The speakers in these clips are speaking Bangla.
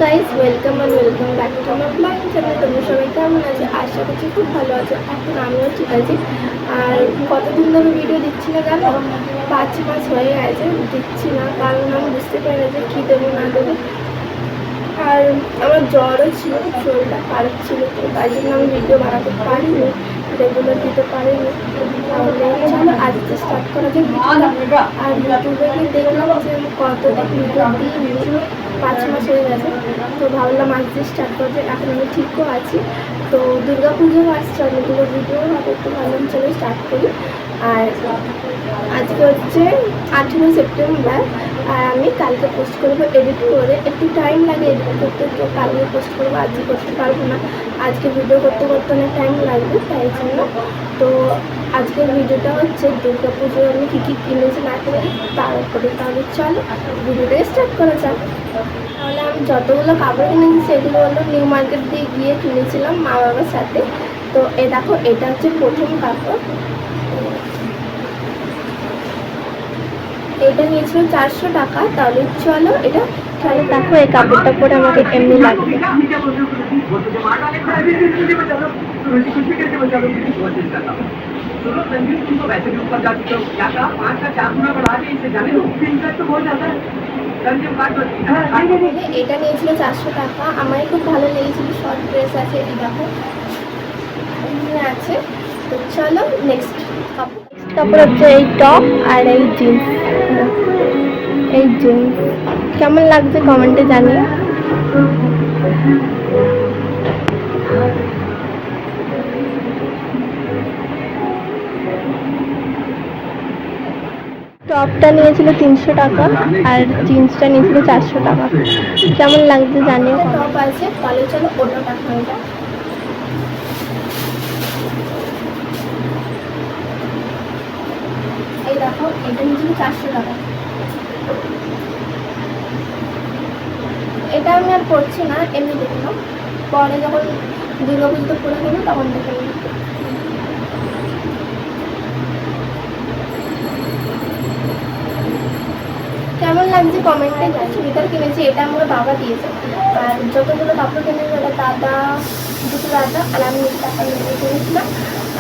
Guys, welcome and welcome back to my blog channel. তোমরা সবাই কেমন আছে? আশা করছি খুব ভালো আছো। এখন আমিও ঠিক আছি। আর কতদিন ধরে ভিডিও দিচ্ছি না জানো? 5 মাস হয়ে গেছে দিচ্ছি না, কারণ আমি বুঝতে পারি না যে কী দেবো না দেবো। আর আমার জ্বরও ছিল, শরীরটা খারাপ ছিল, তো তাই জন্য আমি ভিডিও বানাতে পারিনি, রেগুলার দিতে পারিনি। তাহলে চলো আজকে স্টার্ট করা যায় ভিডিওটা। আর ইউটিউবে গিয়ে দেখলাম যে আমি কতদিন ভিডিও দিইনি, 5 মাস হয়ে গেছে। তো ভাবলাম আজকে স্টার্ট করা যায়। এখন আমি ঠিকও আছি। তো দুর্গা পুজো আসছে, অনেকগুলো ভিডিও হবে, তো ভাবলাম চলো স্টার্ট করি। আর আজকে হচ্ছে 18 সেপ্টেম্বর। আর আমি কালকে পোস্ট করবো এডিট করে। একটু টাইম লাগে এডিট করতে, তো কালকে পোস্ট করবো, আজকে করতে পারবো না। আজকে ভিডিও করতে করতে অনেক টাইম লাগবে, তাই জন্য। তো আজকের ভিডিওটা হচ্ছে দুর্গা পুজোয় আমি কী কী কিনেছি না কিনেছি তার উপরে। তাহলে চলো ভিডিওটা স্টার্ট করা যাক। তাহলে আমি যতগুলো কাপড় কিনেছি সেগুলো হলো নিউ মার্কেট দিয়ে গিয়ে কিনেছিলাম মা বাবার সাথে। তো এ দেখো, এটা হচ্ছে প্রথম কাপড়। এটা নিয়েছিল 400 টাকা। তাহলে চলো এটা, তাহলে দেখো এই কাপড়টা পরে আমাকে এমনি লাগবে। এটা নিয়েছিল 400 টাকা। আমার খুব ভালো লেগেছিল, শর্ট ড্রেস আছে, এই দেখো এখানে আছে। তো চলো নেক্সট কাপড়। কাপড় হচ্ছে এই টপ আর এই জিন্স। এই জিন্স কেমন লাগছে কমেন্টে জানিয়ে। টপটা নিয়েছিল 300 টাকা আর জিন্সটা নিয়েছিল 400 টাকা। কেমন লাগছে জানিয়ে। টপ আছে, তাহলে চলো ওটা দেখা যায়। এই দেখো, এটা নিয়েছিল 400 টাকা। এটা আমি আর পড়ছি না, এমনি দেখে নাও, পরে যখন দুর্গা পুজোতে পরে দেবো তখন দেখে নেব। কেমন লাগছে কমেন্টে জানি। চুড়িদার কিনেছি, এটা আমার বাবা দিয়েছে। আর যতগুলো কাপড় কিনেছে ওটা দাদা, দুটো দাদা আর আমি টাকা নিয়ে কিনেছিলাম।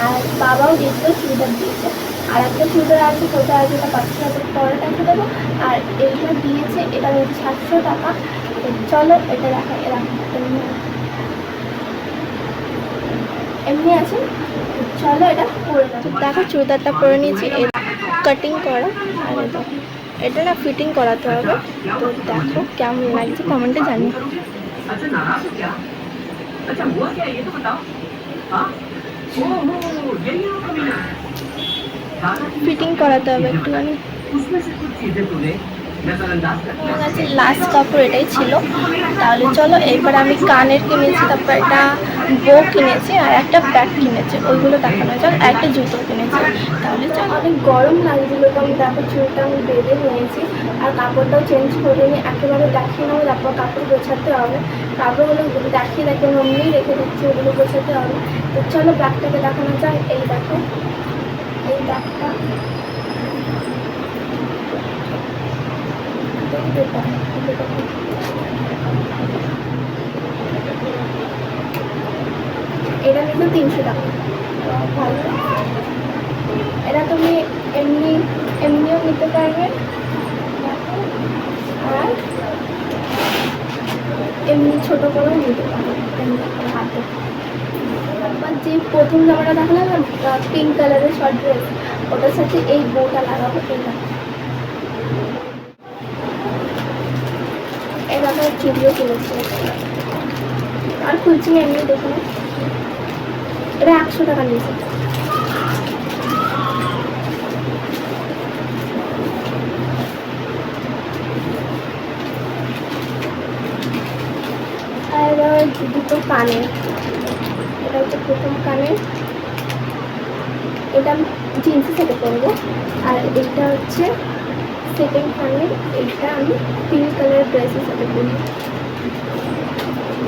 আর বাবাও দিয়েছিল, চুড়িদার দিয়েছে। আর একটা চুড়িদার আছে, কোথায় আছে এটা পাচ্ছি না, পরে টাকা দেবো। আর এইটা দিয়েছে, এটা নিয়েছে 700 টাকা। চলো এটা দেখা, এমনি আছে। চলো এটা পরে দেখো, চুড়িদারটা পরে নিয়েছি, কাটিং করা। আর এটা না ফিটিং করাতে হবে। তো দেখো কেমন লাগছে কমেন্টে জানি। ফিটিং করাতে হবে একটুখানি। আমার কাছে লাস্ট কাপড় এটাই ছিল। তাহলে চলো এবার আমি কানের কিনেছি, তারপর একটা বো কিনেছি আর একটা ব্যাগ কিনেছি, ওইগুলো দেখানো যাক। আর একটা জুতো কিনেছি। তাহলে চলো। অনেক গরম লাগছিলো, তো আমি দেখো চুলটা আমি বেঁধে নিয়েছি আর কাপড়টাও চেঞ্জ করে নিয়ে একেবারে দেখিয়ে নেবো। তারপর কাপড় গোছাতে হবে, কাপড়গুলো দেখিয়ে অমনি রেখে দিচ্ছি, ওগুলো গোছাতে হবে। তো চলো ব্যাগটাকে দেখানো যায়। এই দেখো, এই ব্যাগটা এটা নিল 300 টাকা। ভালো, এটা তুমি এমনিও নিতে পারবে আর এমনি ছোট করেও নিতে পারবে হাতে। তারপর যে প্রথম জামাটা দেখালাম না, পিঙ্ক কালারের শর্ট ড্রেস, ওটার সাথে এই বউটা লাগাবো। এই দেখো চুড়িও কিনেছি আর খুলছি না, এমনি দেখুন। এটা 100 টাকা নিয়েছে। আর দুটো কানের, এটা হচ্ছে প্রথম কানের, এটা আমি জিন্সের সাথে পরবো। আর এটা হচ্ছে সেকেন্ড কানের, এটা আমি পিঙ্ক কালার ড্রেসের সাথে পরবো।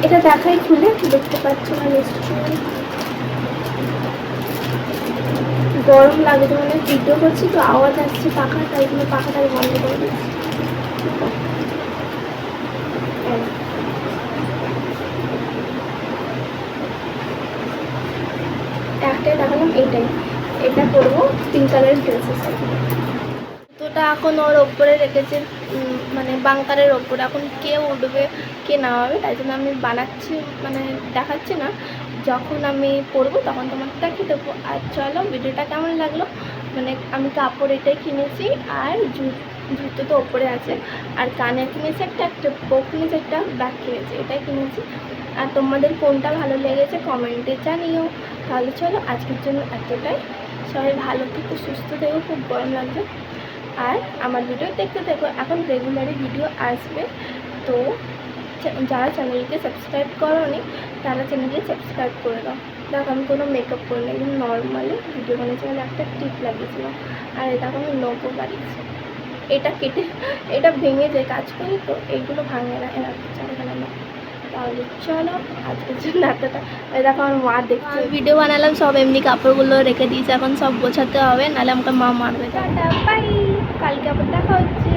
এটা দেখাই খুলে, দেখতে পাচ্ছ না নিশ্চয়ই। গরম লাগছে, মানে ভিডিও করছি তো আওয়াজ আসছে পাখা, তাই জন্য পাখাটাকে বন্ধ করে দিচ্ছি। এইটাই, এটা করবো পিঙ্ক কালারের ড্রেসের সাথে। তোটা এখন ওর ওপরে রেখেছে, মানে বাংকারের ওপরে। এখন কে উঠবে কে নামাবে, তাই জন্য আমি বানাচ্ছি, মানে দেখাচ্ছি না। যখন আমি পরবো তখন তোমাকে দেখিয়ে দেবো। আর চলো, ভিডিওটা কেমন লাগলো, মানে আমি কাপড় এটাই কিনেছি, আর জুতো তো ওপরে আছে, আর কানে কিনেছি একটা পোক কিনেছি, একটা ব্যাগ কিনেছি, এটাই কিনেছি। আর তোমাদের কোনটা ভালো লেগেছে কমেন্টে জানিও। তাহলে চলো, আজকের জন্য এতটাই। সবাই ভালো থেকো, সুস্থ থেকো, খুব গরম লাগছে। আর আমার ভিডিও দেখতে থাকো, এখন রেগুলারই ভিডিও আসবে। তো যারা চ্যানেলকে সাবস্ক্রাইব করোনি তারা চ্যানেলকে সাবস্ক্রাইব করে দাও। দেখো আমি কোনো মেকআপ করি না, একদম নর্মালি ভিডিও বানিয়েছি, মানে একটা টিপ লাগিয়েছিলাম। আর এটা আমি লোগো বানিয়েছি, এটা কেটে এটা ভেঙে যায়, কাজ করি তো এইগুলো ভাঙে না, এরা চালানো না। তাহলে চলো, আজকের জন্য এতটা। দেখো আমার মা দেখছে, ভিডিও বানালাম, সব এমনি কাপড়গুলো রেখে দিয়েছে, এখন সব গোছাতে হবে, নাহলে আমাকে মা মারবে। টাটা, বাই, কালকে আবার দেখা হচ্ছে।